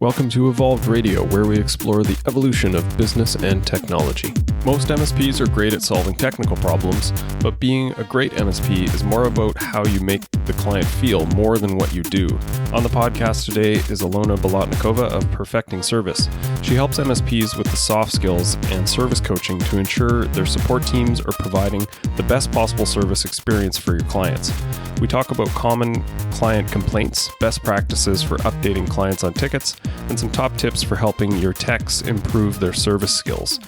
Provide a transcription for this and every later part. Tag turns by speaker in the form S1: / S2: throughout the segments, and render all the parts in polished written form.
S1: Welcome to Evolved Radio, where we explore the evolution of business and technology. Most MSPs are great at solving technical problems, but being a great MSP is more about how you make the client feel more than what you do. On the podcast today is Alona Bolotnikova of Perfecting Service. She helps MSPs with the soft skills and service coaching to ensure their support teams are providing the best possible service experience for your clients. We talk about common client complaints, best practices for updating clients on tickets, and some top tips for helping your techs improve their service skills.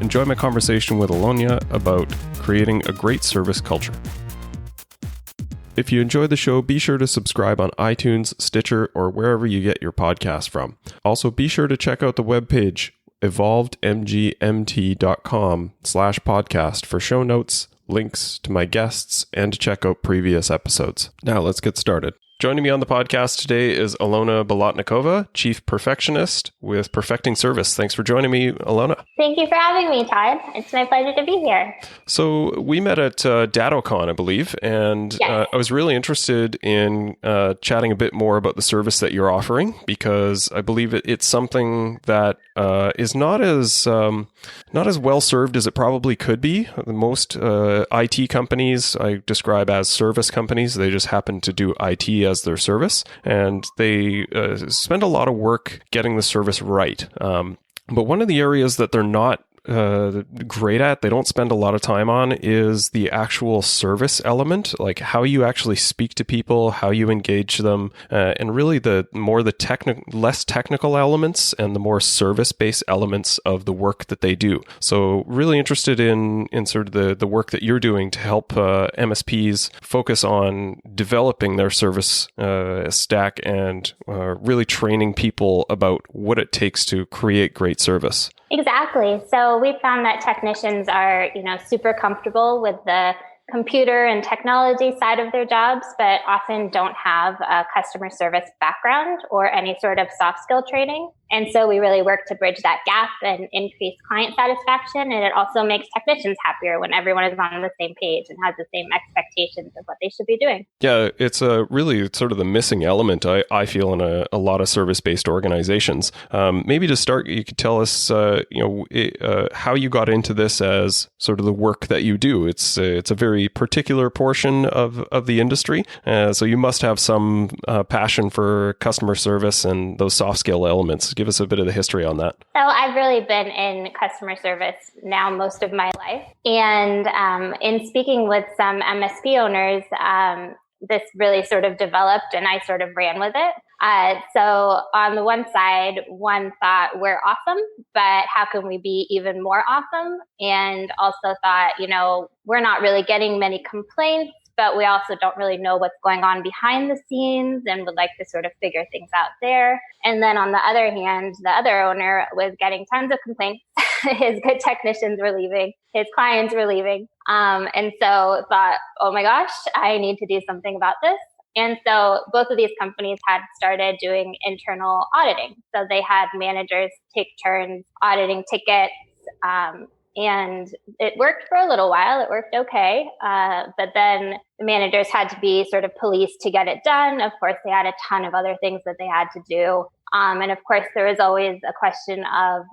S1: Enjoy my conversation with Alona about creating a great service culture. If you enjoy the show, be sure to subscribe on iTunes, Stitcher, or wherever you get your podcast from. Also, be sure to check out the webpage evolvedmgmt.com/podcast for show notes, links to my guests, and to check out previous episodes. Now, let's get started. Joining me on the podcast today is Alona Bolotnikova, Chief Perfectionist with Perfecting Service. Thanks for joining me, Alona.
S2: Thank you for having me, Todd. It's my pleasure to be here.
S1: So we met at DattoCon, I believe, and
S2: Yes.
S1: I was really interested in chatting a bit more about the service that you're offering, because I believe it's something that is not as well served as it probably could be. Most IT companies I describe as service companies. They just happen to do IT as their service, and they spend a lot of work getting the service right. But one of the areas that they're not great at, they don't spend a lot of time on, is the actual service element, like how you actually speak to people, how you engage them, and really the less technical elements and the more service-based elements of the work that they do. So really interested in sort of the work that you're doing to help MSPs focus on developing their service stack and really training people about what it takes to create great service.
S2: Exactly. So we found that technicians are, super comfortable with the computer and technology side of their jobs, but often don't have a customer service background or any sort of soft skill training. And so we really work to bridge that gap and increase client satisfaction. And it also makes technicians happier when everyone is on the same page and has the same expectations of what they should be doing.
S1: Yeah, it's really sort of the missing element, I feel, in a lot of service-based organizations. Maybe to start, you could tell us, how you got into this as sort of the work that you do. It's a very particular portion of the industry. So you must have some passion for customer service and those soft skill elements. Give us a bit of the history on that.
S2: So I've really been in customer service now most of my life. And in speaking with some MSP owners, this really sort of developed and I sort of ran with it. So on the one side, one thought, we're awesome, but how can we be even more awesome? And also thought, we're not really getting many complaints, but we also don't really know what's going on behind the scenes and would like to sort of figure things out there. And then on the other hand, the other owner was getting tons of complaints. His good technicians were leaving. His clients were leaving. And so thought, oh my gosh, I need to do something about this. And so both of these companies had started doing internal auditing. So they had managers take turns auditing tickets. And it worked for a little while. It worked okay. But then the managers had to be sort of policed to get it done. Of course, they had a ton of other things that they had to do. And of course, there was always a question of,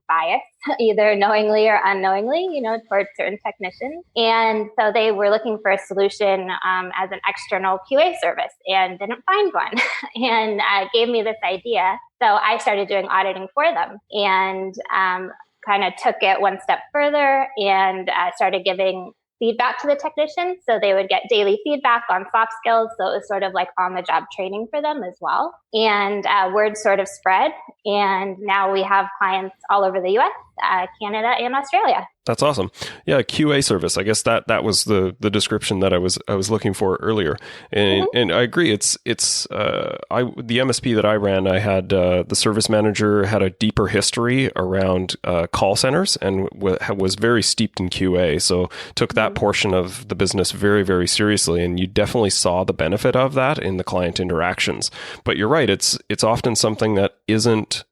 S2: bias, either knowingly or unknowingly, towards certain technicians. And so they were looking for a solution as an external QA service and didn't find one and gave me this idea. So I started doing auditing for them and kind of took it one step further and started giving feedback to the technicians. So they would get daily feedback on soft skills. So it was sort of like on-the-job training for them as well. And word sort of spread. And now we have clients all over the US, Canada, and Australia.
S1: That's awesome. Yeah, QA service. I guess that was the description that I was looking for earlier, and and I agree. It's the MSP that I ran. I had the service manager had a deeper history around call centers and was very steeped in QA. So took that portion of the business very, very seriously, and you definitely saw the benefit of that in the client interactions. But you're right. It's often something that isn't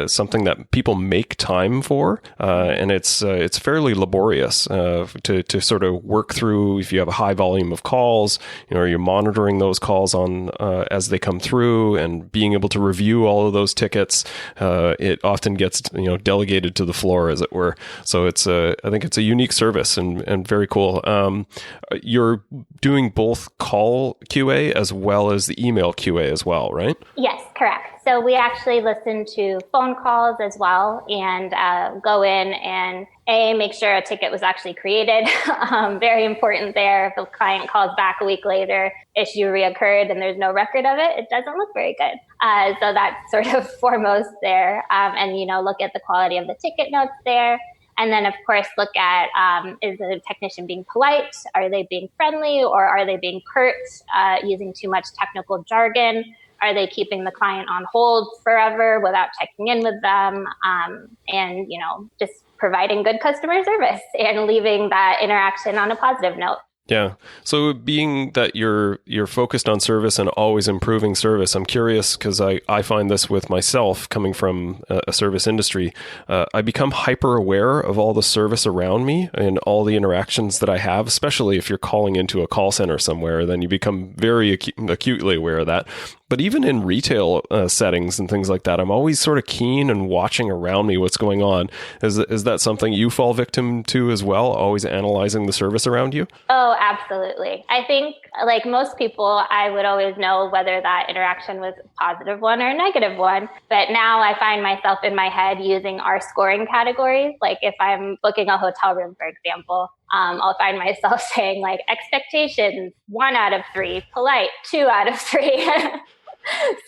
S1: something that people make time time for, and it's fairly laborious to sort of work through. If you have a high volume of calls, you're monitoring those calls on as they come through, and being able to review all of those tickets. It often gets delegated to the floor, as it were. So I think it's a unique service and very cool. You're doing both call QA as well as the email QA as well, right?
S2: Yes, correct. So we actually listen to phone calls as well, and go in and make sure a ticket was actually created. Very important there. If a client calls back a week later, issue reoccurred and there's no record of it, it doesn't look very good. So that's sort of foremost there. And look at the quality of the ticket notes there. And then, of course, look at, is the technician being polite? Are they being friendly, or are they being curt, using too much technical jargon? Are they keeping the client on hold forever without checking in with them? And, just providing good customer service and leaving that interaction on a positive note.
S1: Yeah. So being that you're focused on service and always improving service, I'm curious, because I find this with myself coming from a service industry. I become hyper aware of all the service around me and all the interactions that I have, especially if you're calling into a call center somewhere, then you become very acutely aware of that. But even in retail settings and things like that, I'm always sort of keen and watching around me what's going on. Is that something you fall victim to as well, always analyzing the service around you?
S2: Oh, absolutely. I think, like most people, I would always know whether that interaction was a positive one or a negative one. But now I find myself in my head using our scoring categories. Like if I'm booking a hotel room, for example, I'll find myself saying like expectations, 1 out of 3, polite, 2 out of 3.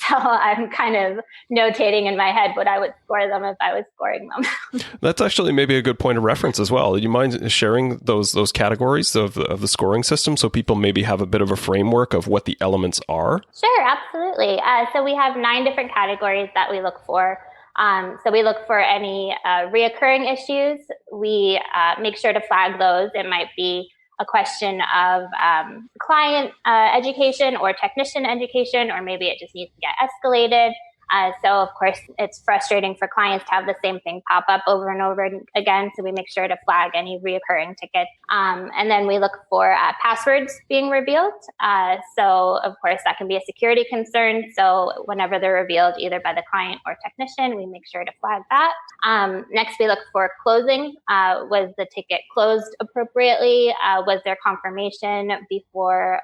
S2: So I'm kind of notating in my head what I would score them if I was scoring them.
S1: That's actually maybe a good point of reference as well. Do you mind sharing those categories of the scoring system so people maybe have a bit of a framework of what the elements are?
S2: Sure, absolutely. So we have 9 different categories that we look for. So we look for any reoccurring issues. We make sure to flag those. It might be a question of client education or technician education, or maybe it just needs to get escalated. So, of course, it's frustrating for clients to have the same thing pop up over and over again. So we make sure to flag any reoccurring tickets. And then we look for passwords being revealed. So, of course, that can be a security concern. So whenever they're revealed, either by the client or technician, we make sure to flag that. Next, we look for closing. Was the ticket closed appropriately? Was there confirmation before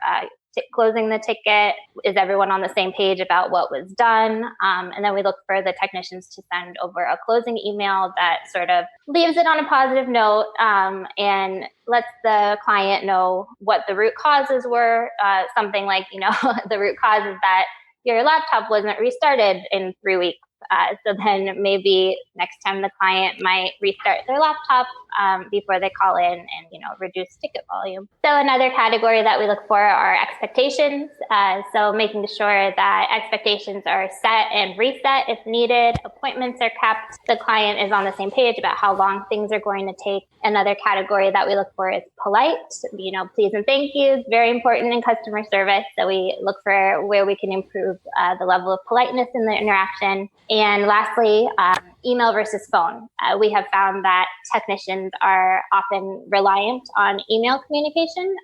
S2: closing the ticket? Is everyone on the same page about what was done? And then we look for the technicians to send over a closing email that sort of leaves it on a positive note and lets the client know what the root causes were. Something like, the root cause is that your laptop wasn't restarted in 3 weeks. So then maybe next time the client might restart their laptop before they call in and, reduce ticket volume. So another category that we look for are expectations. So making sure that expectations are set and reset if needed. Appointments are kept. The client is on the same page about how long things are going to take. Another category that we look for is polite. Please and thank yous. Very important in customer service. So we look for where we can improve the level of politeness in the interaction. And lastly, email versus phone. We have found that technicians are often reliant on email communication.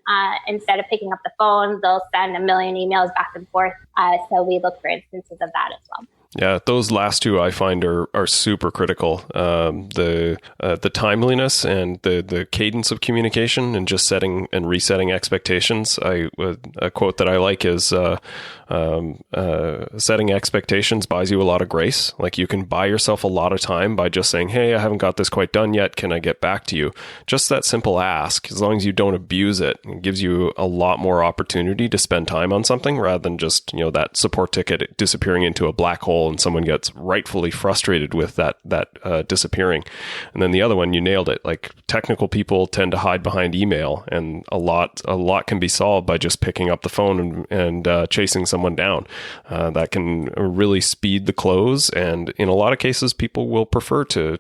S2: Instead of picking up the phone, they'll send a million emails back and forth. So we look for instances of that as well.
S1: Yeah, those last two I find are super critical. The timeliness and the cadence of communication and just setting and resetting expectations. A quote that I like is setting expectations buys you a lot of grace. Like you can buy yourself a lot of time by just saying, hey, I haven't got this quite done yet. Can I get back to you? Just that simple ask, as long as you don't abuse it, it gives you a lot more opportunity to spend time on something rather than just, that support ticket disappearing into a black hole and someone gets rightfully frustrated with that disappearing. And then the other one, you nailed it. Like technical people tend to hide behind email, and a lot can be solved by just picking up the phone and chasing someone down. That can really speed the close, and in a lot of cases, people will prefer to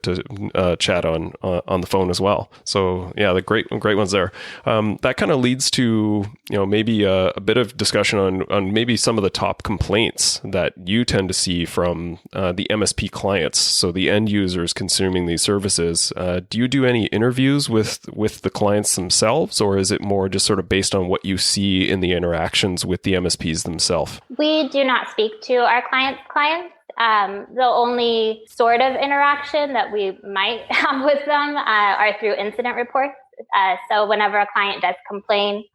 S1: chat on the phone as well. So yeah, the great ones there. That kind of leads to maybe a bit of discussion on maybe some of the top complaints that you tend to see from the MSP clients, so the end users consuming these services. Do you do any interviews with the clients themselves, or is it more just sort of based on what you see in the interactions with the MSPs themselves?
S2: We do not speak to our clients' clients. The only sort of interaction that we might have with them are through incident reports. So whenever a client does complain,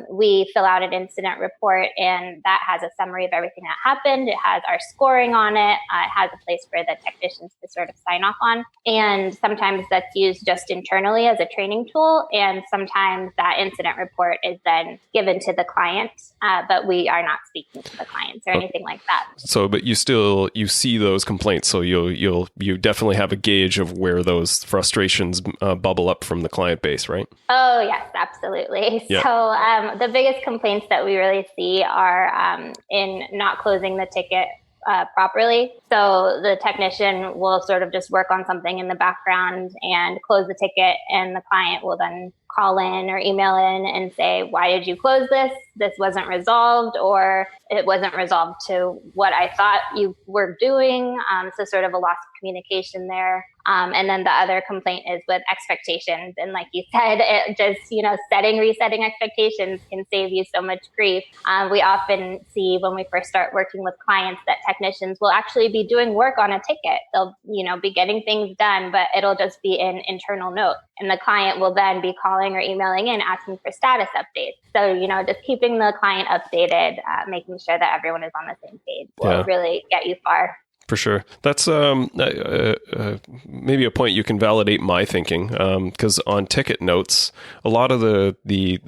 S2: we fill out an incident report, and that has a summary of everything that happened. It has our scoring on it. It has a place for the technicians to sort of sign off on. And sometimes that's used just internally as a training tool. And sometimes that incident report is then given to the client, but we are not speaking to the clients or anything like that.
S1: So, but you see those complaints. So you definitely have a gauge of where those frustrations bubble up from the client base, right?
S2: Oh, yes, absolutely. Yeah. So the biggest complaints that we really see are in not closing the ticket properly. So the technician will sort of just work on something in the background and close the ticket, and the client will then call in or email in and say, why did you close this? This wasn't resolved, or it wasn't resolved to what I thought you were doing. So sort of a loss of communication there. And then the other complaint is with expectations. And like you said, it just, resetting expectations can save you so much grief. We often see when we first start working with clients that technicians will actually be doing work on a ticket. They'll, be getting things done, but it'll just be an internal note. And the client will then be calling or emailing in asking for status updates. So, just keeping the client updated, making sure that everyone is on the same page will really get you far.
S1: For sure. That's maybe a point you can validate my thinking, because on ticket notes, a lot of the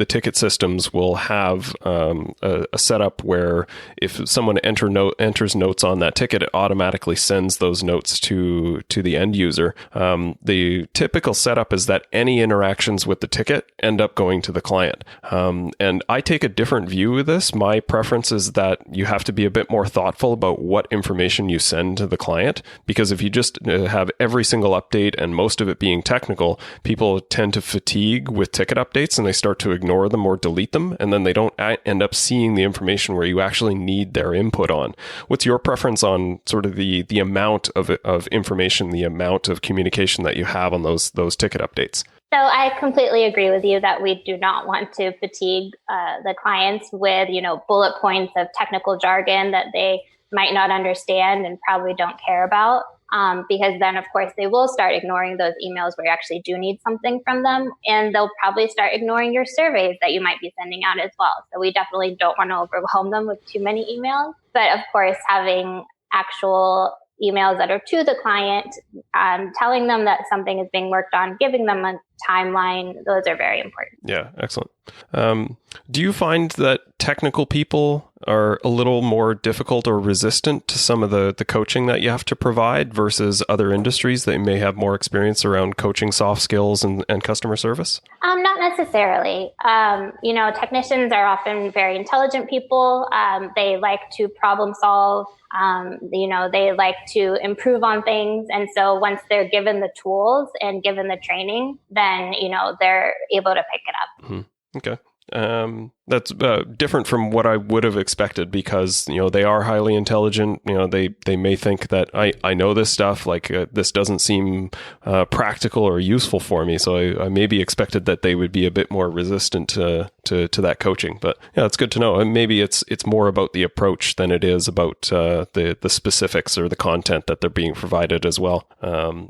S1: ticket systems will have a setup where if someone enters notes on that ticket, it automatically sends those notes to the end user. The typical setup is that any interactions with the ticket end up going to the client. And I take a different view of this. My preference is that you have to be a bit more thoughtful about what information you send to the client, because if you just have every single update and most of it being technical, people tend to fatigue with ticket updates and they start to ignore them or delete them, and then they don't end up seeing the information where you actually need their input on. What's your preference on sort of the amount of information, the amount of communication that you have on those ticket updates?
S2: So I completely agree with you that we do not want to fatigue the clients with, bullet points of technical jargon that they might not understand and probably don't care about, because then, of course, they will start ignoring those emails where you actually do need something from them, and they'll probably start ignoring your surveys that you might be sending out as well. So we definitely don't want to overwhelm them with too many emails. But of course, having actual emails that are to the client, telling them that something is being worked on, giving them a timeline, those are very important.
S1: Yeah, excellent. Do you find that technical people are a little more difficult or resistant to some of the coaching that you have to provide versus other industries that may have more experience around coaching soft skills and customer service?
S2: Not necessarily. Technicians are often very intelligent people. They like to problem solve. They like to improve on things. And so once they're given the tools and given the training, then, they're able to pick it up.
S1: Mm-hmm. Okay. That's different from what I would have expected, because they are highly intelligent. They may think that I know this stuff, like this doesn't seem practical or useful for me, so I maybe expected that they would be a bit more resistant to that coaching. But yeah, it's good to know. And maybe it's more about the approach than it is about the specifics or the content that they're being provided as well.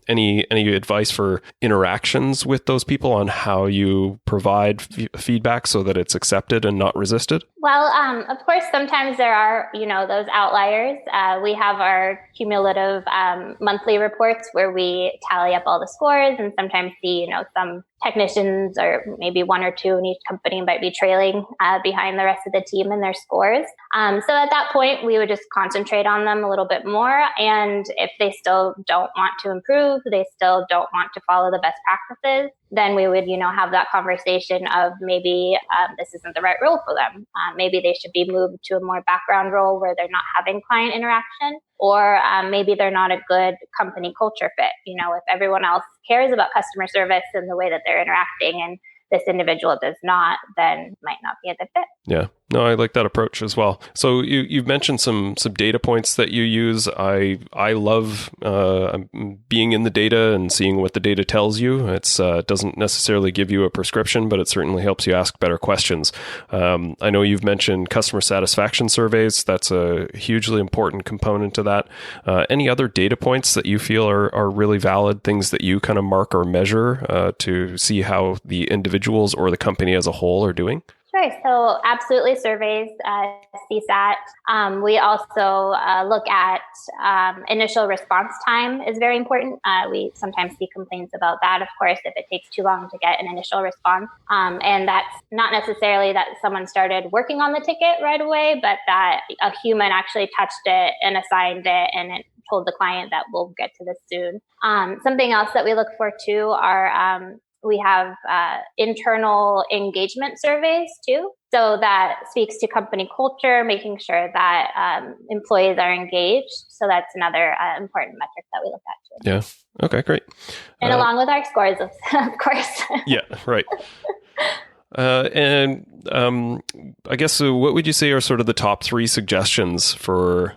S1: Any advice for interactions with those people on how you provide feedback so that it's accepted and not resisted?
S2: Well, of course, sometimes there are, those outliers. We have our cumulative monthly reports where we tally up all the scores, and sometimes see, some technicians, or maybe one or two in each company, might be trailing behind the rest of the team in their scores. So at that point, we would just concentrate on them a little bit more. And if they still don't want to improve, they still don't want to follow the best practices, then we would, have that conversation of maybe this isn't the right role for them. Maybe they should be moved to a more background role where they're not having client interaction, or maybe they're not a good company culture fit. If everyone else cares about customer service and the way that they're interacting, and this individual does not, then might not be a good fit.
S1: Yeah. No, I like that approach as well. So you've mentioned some data points that you use. I love being in the data and seeing what the data tells you. It's doesn't necessarily give you a prescription, but it certainly helps you ask better questions. I know you've mentioned customer satisfaction surveys. That's a hugely important component to that. Any other data points that you feel are really valid, things that you kind of mark or measure to see how the individuals or the company as a whole are doing?
S2: Sure. So absolutely surveys, CSAT. We also look at initial response time is very important. We sometimes see complaints about that, of course, if it takes too long to get an initial response. And that's not necessarily that someone started working on the ticket right away, but that a human actually touched it and assigned it and it told the client that we'll get to this soon. Something else that we look for too are we have internal engagement surveys too. So that speaks to company culture, making sure that employees are engaged. So that's another important metric that we look at too.
S1: Yeah. Okay, great.
S2: And along with our scores, of course.
S1: Yeah, right. And I guess what would you say are sort of the top 3 suggestions for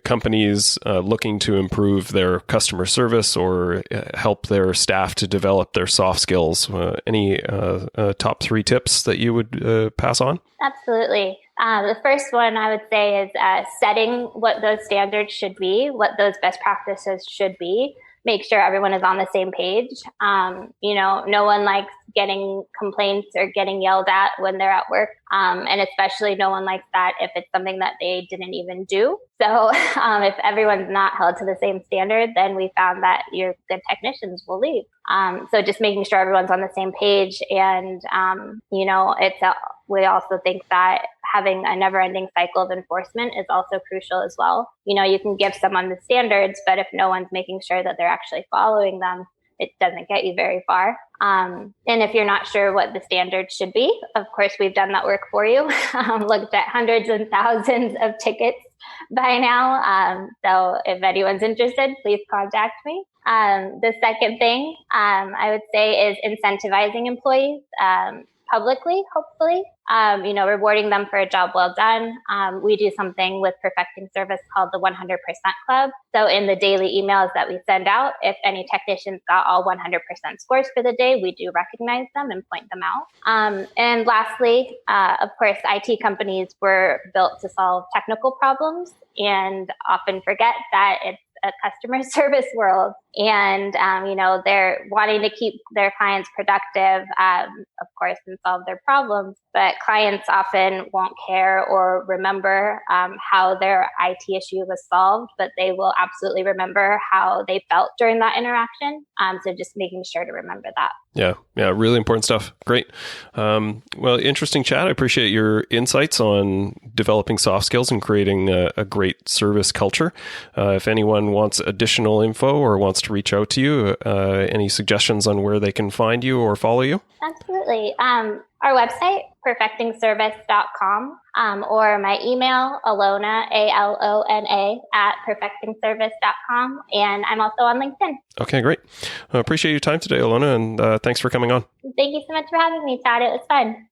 S1: companies looking to improve their customer service or help their staff to develop their soft skills? Any top 3 tips that you would pass on?
S2: Absolutely. The first one I would say is setting what those standards should be, what those best practices should be. Make sure everyone is on the same page. No one likes getting complaints or getting yelled at when they're at work. And especially no one likes that if it's something that they didn't even do. So if everyone's not held to the same standard, then we found that your good technicians will leave. So just making sure everyone's on the same page. And, we also think that having a never-ending cycle of enforcement is also crucial as well. You can give someone the standards, but if no one's making sure that they're actually following them, it doesn't get you very far. And if you're not sure what the standards should be, of course, we've done that work for you. Looked at hundreds and thousands of tickets by now. So if anyone's interested, please contact me. The second thing I would say is incentivizing employees publicly, hopefully, rewarding them for a job well done. We do something with Perfecting Service called the 100% Club. So in the daily emails that we send out, if any technicians got all 100% scores for the day, we do recognize them and point them out. And lastly, of course, IT companies were built to solve technical problems and often forget that it's a customer service world. And, they're wanting to keep their clients productive, of course, and solve their problems. But clients often won't care or remember how their IT issue was solved, but they will absolutely remember how they felt during that interaction. So just making sure to remember that.
S1: Yeah, really important stuff. Great. Well, interesting chat. I appreciate your insights on developing soft skills and creating a great service culture. If anyone wants additional info or wants to reach out to you, any suggestions on where they can find you or follow you?
S2: Absolutely. Our website, perfectingservice.com, or my email, Alona, ALONA, @perfectingservice.com. And I'm also on LinkedIn.
S1: Okay, great. I appreciate your time today, Alona, and thanks for coming on.
S2: Thank you so much for having me, Todd. It was fun.